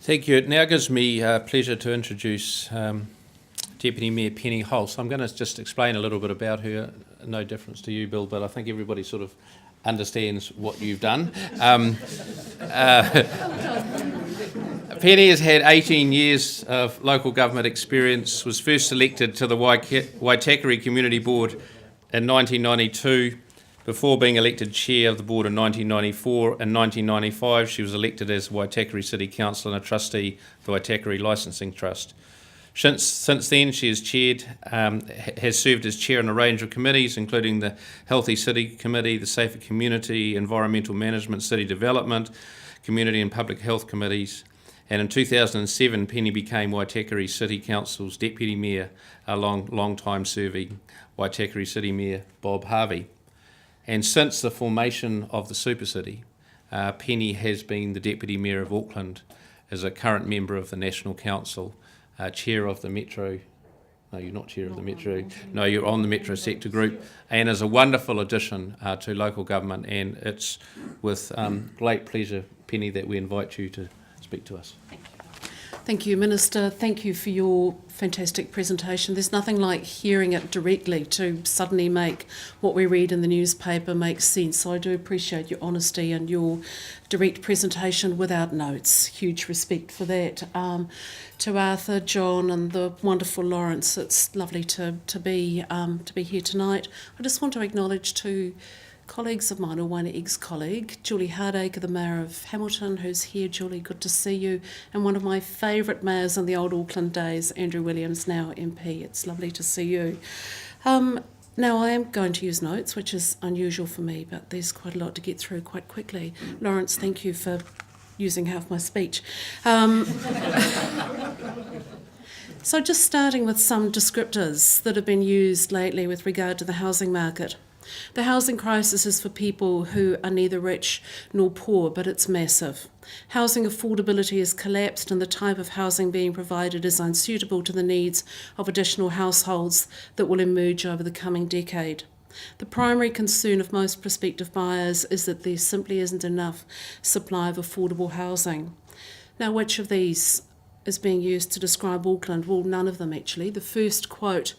Thank you. It now gives me pleasure to introduce Deputy Mayor Penny Hulse. I'm going to just explain a little bit about her. No difference to you, Bill, but I think everybody sort of understands what you've done. Penny has had 18 years of local government experience, was first elected to the Waitakere Community Board in 1992. Before being elected chair of the board in 1994 and 1995, she was elected as Waitakere City Council and a trustee of the Waitakere Licensing Trust. Since then, she has served as chair on a range of committees, including the Healthy City Committee, the Safer Community, Environmental Management, City Development, Community and Public Health Committees. And in 2007, Penny became Waitakere City Council's Deputy Mayor, a long-time serving Waitakere City Mayor Bob Harvey. And since the formation of the Super City, Penny has been the Deputy Mayor of Auckland, as a current member of the National Council, chair of the Metro. No, you're not chair of the Metro. No, you're on the Metro Sector Group, and is a wonderful addition to local government. And it's with great pleasure, Penny, that we invite you to speak to us. Thank you, Minister. Thank you for your fantastic presentation. There's nothing like hearing it directly to suddenly make what we read in the newspaper make sense. So I do appreciate your honesty and your direct presentation without notes. Huge respect for that. To Arthur, John and the wonderful Lawrence, it's lovely to be here tonight. I just want to acknowledge two colleagues of mine, or one ex-colleague, Julie Hardacre, the Mayor of Hamilton, who's here. Julie, good to see you. And one of my favourite mayors in the old Auckland days, Andrew Williams, now MP. It's lovely to see you. Now, I am going to use notes, which is unusual for me, but there's quite a lot to get through quite quickly. Lawrence, thank you for using half my speech. So just starting with some descriptors that have been used lately with regard to the housing market. The housing crisis is for people who are neither rich nor poor, but it's massive. Housing affordability has collapsed and the type of housing being provided is unsuitable to the needs of additional households that will emerge over the coming decade. The primary concern of most prospective buyers is that there simply isn't enough supply of affordable housing. Now, which of these is being used to describe Auckland? Well, none of them actually. The first quote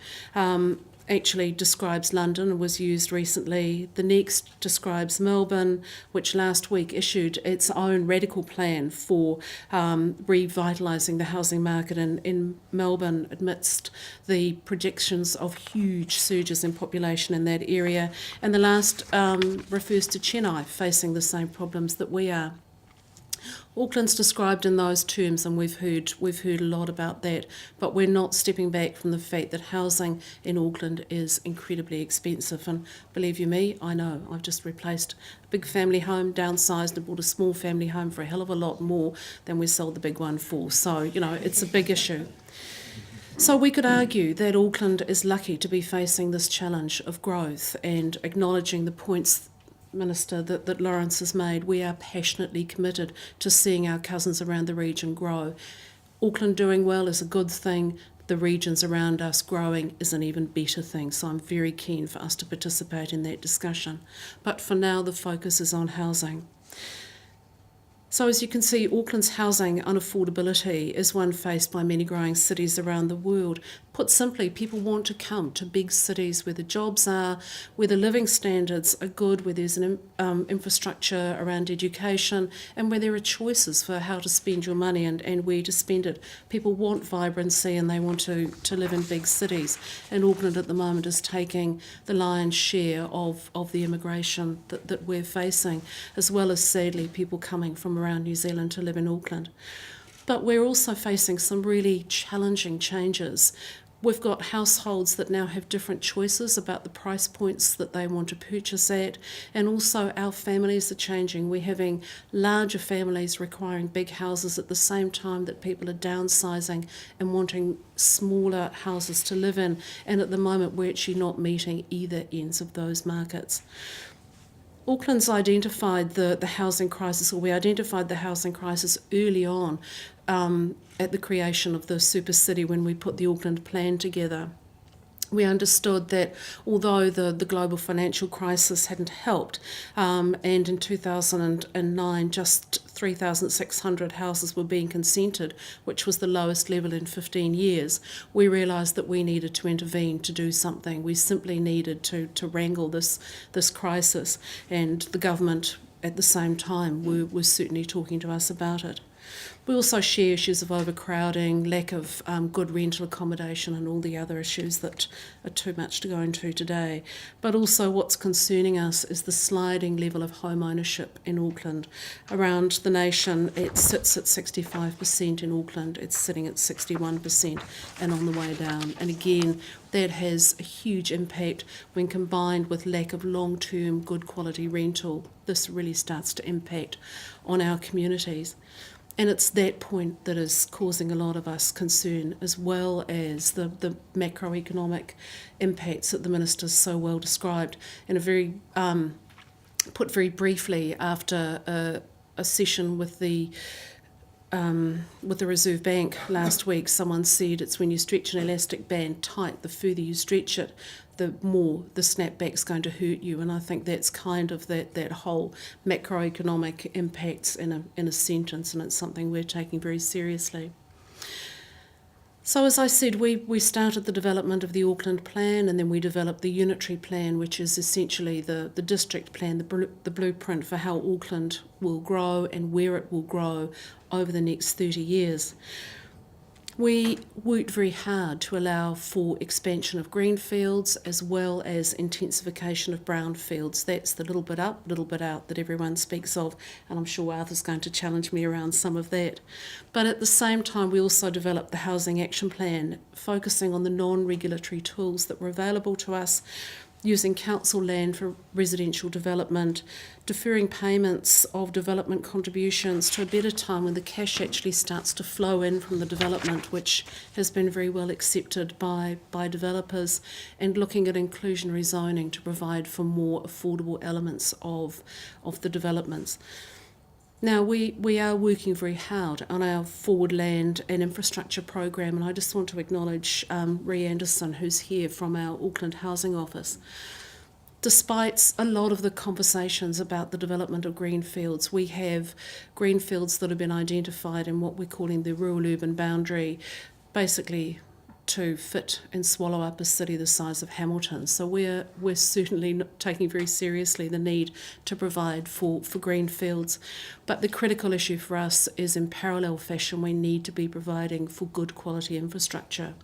actually describes London and was used recently. The next describes Melbourne, which last week issued its own radical plan for revitalising the housing market in Melbourne amidst the projections of huge surges in population in that area. And the last refers to Chennai facing the same problems that we are. Auckland's described in those terms, and we've heard a lot about that, but we're not stepping back from the fact that housing in Auckland is incredibly expensive. And believe you me, I know. I've just replaced a big family home, downsized and bought a small family home for a hell of a lot more than we sold the big one for. So, it's a big issue. So we could argue that Auckland is lucky to be facing this challenge of growth, and acknowledging the points, Minister, that Lawrence has made. We are passionately committed to seeing our cousins around the region grow. Auckland doing well is a good thing. The regions around us growing is an even better thing. So I'm very keen for us to participate in that discussion. But for now, the focus is on housing. So as you can see, Auckland's housing unaffordability is one faced by many growing cities around the world. Put simply, people want to come to big cities where the jobs are, where the living standards are good, where there's an infrastructure around education, and where there are choices for how to spend your money and where to spend it. People want vibrancy and they want to live in big cities. And Auckland at the moment is taking the lion's share of the immigration that we're facing, as well as, sadly, people coming from around New Zealand to live in Auckland. But we're also facing some really challenging changes. We've got households that now have different choices about the price points that they want to purchase at, and also our families are changing. We're having larger families requiring big houses at the same time that people are downsizing and wanting smaller houses to live in, and at the moment we're actually not meeting either ends of those markets. Auckland's identified the housing crisis, or we identified the housing crisis early on at the creation of the Super City when we put the Auckland plan together. we understood that although the global financial crisis hadn't helped, and in 2009 just 3,600 houses were being consented, which was the lowest level in 15 years, we realised that we needed to intervene to do something. We simply needed to wrangle this crisis, and the government at the same time were certainly talking to us about it. We also share issues of overcrowding, lack of good rental accommodation and all the other issues that are too much to go into today. But also what's concerning us is the sliding level of home ownership in Auckland. Around the nation it sits at 65%, in Auckland it's sitting at 61% and on the way down. And again, that has a huge impact when combined with lack of long-term good quality rental. This really starts to impact on our communities. And it's that point that is causing a lot of us concern, as well as the macroeconomic impacts that the Minister's so well described. In a very, put very briefly, after a session with the Reserve Bank last week, someone said it's when you stretch an elastic band tight, the further you stretch it, the more the snapback's going to hurt you. And I think that's kind of that whole macroeconomic impacts in a sentence, and it's something we're taking very seriously. So as I said, we started the development of the Auckland Plan, and then we developed the Unitary Plan, which is essentially the district plan, the blueprint for how Auckland will grow and where it will grow over the next 30 years. We worked very hard to allow for expansion of greenfields as well as intensification of brownfields. That's the little bit up, little bit out that everyone speaks of, and I'm sure Arthur's going to challenge me around some of that. But at the same time, we also developed the Housing Action Plan, focusing on the non-regulatory tools that were available to us, using council land for residential development, deferring payments of development contributions to a better time when the cash actually starts to flow in from the development, which has been very well accepted by developers, and looking at inclusionary zoning to provide for more affordable elements of the developments. Now, we are working very hard on our forward land and infrastructure program, and I just want to acknowledge Ree Anderson, who's here from our Auckland Housing Office. Despite a lot of the conversations about the development of greenfields, we have greenfields that have been identified in what we're calling the rural-urban boundary, basically to fit and swallow up a city the size of Hamilton. So we're certainly taking very seriously the need to provide for greenfields. But the critical issue for us is, in parallel fashion, we need to be providing for good quality infrastructure.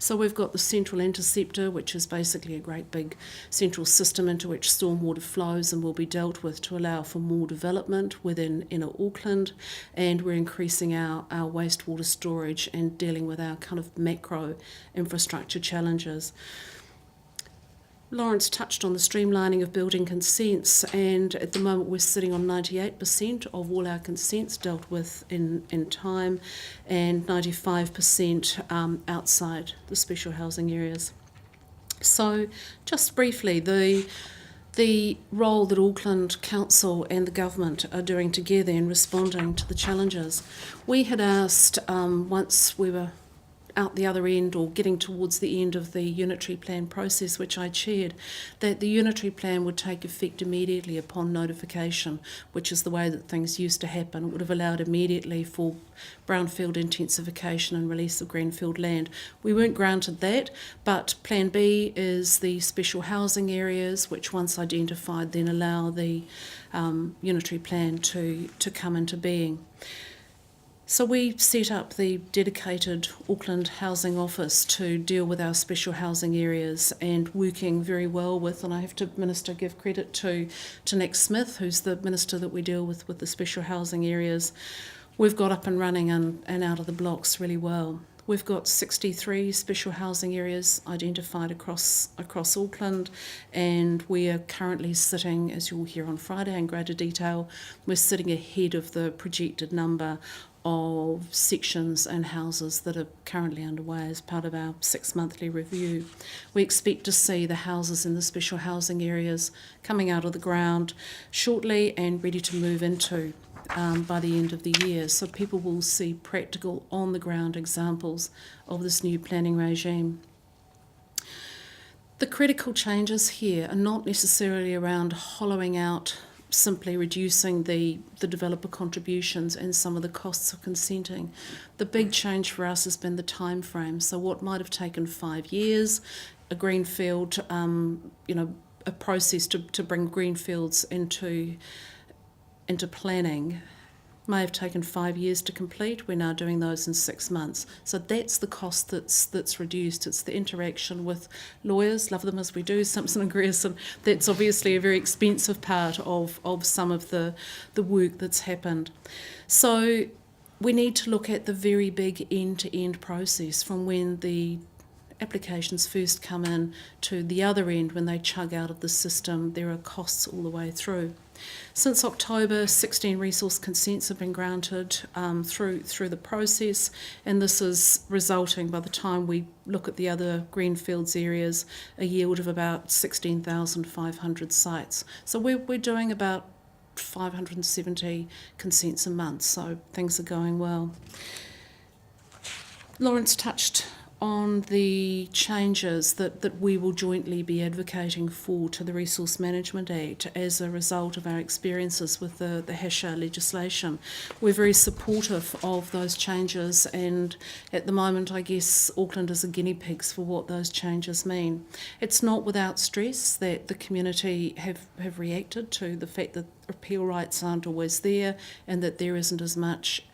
So we've got the central interceptor, which is basically a great big central system into which stormwater flows and will be dealt with to allow for more development within inner Auckland, and we're increasing our wastewater storage and dealing with our kind of macro infrastructure challenges. Lawrence touched on the streamlining of building consents, and at the moment we're sitting on 98% of all our consents dealt with in time, and 95% outside the special housing areas. So just briefly, the role that Auckland Council and the government are doing together in responding to the challenges. We had asked, once we were out the other end or getting towards the end of the Unitary Plan process, which I chaired, that the Unitary Plan would take effect immediately upon notification, which is the way that things used to happen. It would have allowed immediately for brownfield intensification and release of greenfield land. We weren't granted that, but Plan B is the special housing areas, which once identified then allow the Unitary Plan to come into being. So we set up the dedicated Auckland Housing Office to deal with our special housing areas, and working very well with, and I have to, Minister, give credit to Nick Smith, who's the Minister that we deal with the special housing areas. We've got up and running and out of the blocks really well. We've got 63 special housing areas identified across Auckland, and we are currently sitting, as you'll hear on Friday in greater detail, we're sitting ahead of the projected number of sections and houses that are currently underway as part of our 6-monthly review. We expect to see the houses in the special housing areas coming out of the ground shortly and ready to move into by the end of the year. So people will see practical on-the-ground examples of this new planning regime. The critical changes here are not necessarily around hollowing out, simply reducing the developer contributions and some of the costs of consenting. The big change for us has been the time frame. So what might have taken 5 years, a greenfield, a process to bring greenfields into planning, may have taken 5 years to complete. We're now doing those in 6 months. So that's the cost that's reduced. It's the interaction with lawyers, love them as we do, Simpson and Grierson. That's obviously a very expensive part of some of the work that's happened. So we need to look at the very big end-to-end process from when the applications first come in to the other end when they chug out of the system. There are costs all the way through. Since October, 16 resource consents have been granted through the process, and this is resulting, by the time we look at the other greenfields areas, a yield of about 16,500 sites. So we're doing about 570 consents a month, so things are going well. Lawrence touched on the changes that we will jointly be advocating for to the Resource Management Act as a result of our experiences with the Hulse legislation. We're very supportive of those changes, and at the moment I guess Auckland is a guinea pig for what those changes mean. It's not without stress that the community have reacted to the fact that appeal rights aren't always there and that there isn't as much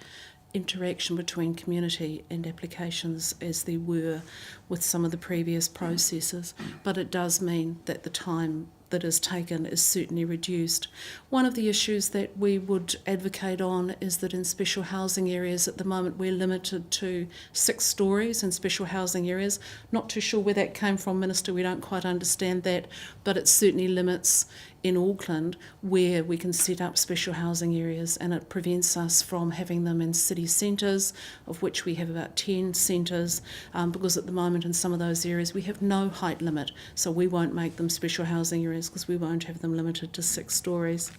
interaction between community and applications as there were with some of the previous processes, but it does mean that the time that is taken is certainly reduced. One of the issues that we would advocate on is that in special housing areas at the moment we're limited to 6 stories in special housing areas. Not too sure where that came from, Minister, we don't quite understand that, but it certainly limits in Auckland where we can set up special housing areas, and it prevents us from having them in city centres, of which we have about 10 centres, because at the moment in some of those areas we have no height limit, so we won't make them special housing areas because we won't have them limited to 6 stories.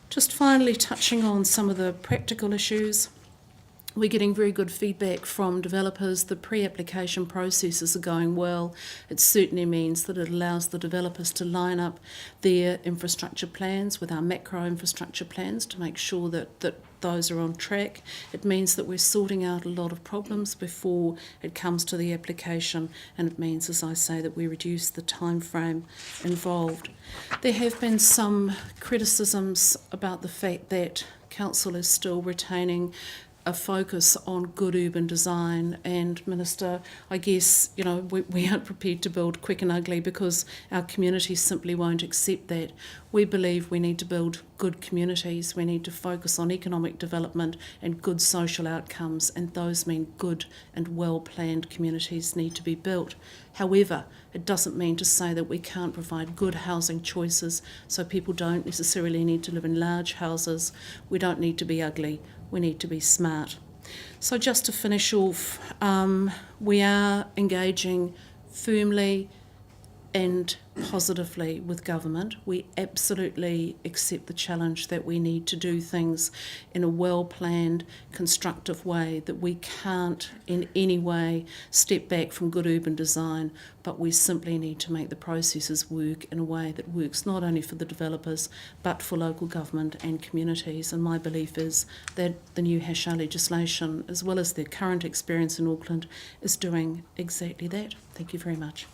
Just finally touching on some of the practical issues. We're getting very good feedback from developers. The pre-application processes are going well. It certainly means that it allows the developers to line up their infrastructure plans with our macro infrastructure plans to make sure that those are on track. It means that we're sorting out a lot of problems before it comes to the application, and it means, as I say, that we reduce the time frame involved. There have been some criticisms about the fact that Council is still retaining a focus on good urban design, and Minister, I guess, we aren't prepared to build quick and ugly because our communities simply won't accept that. We believe we need to build good communities, we need to focus on economic development and good social outcomes, and those mean good and well-planned communities need to be built. However, it doesn't mean to say that we can't provide good housing choices, so people don't necessarily need to live in large houses. We don't need to be ugly, we need to be smart. So just to finish off, we are engaging firmly and positively with government. We absolutely accept the challenge that we need to do things in a well-planned, constructive way, that we can't in any way step back from good urban design, but we simply need to make the processes work in a way that works not only for the developers but for local government and communities. And my belief is that the new Hulse legislation, as well as their current experience in Auckland, is doing exactly that. Thank you very much.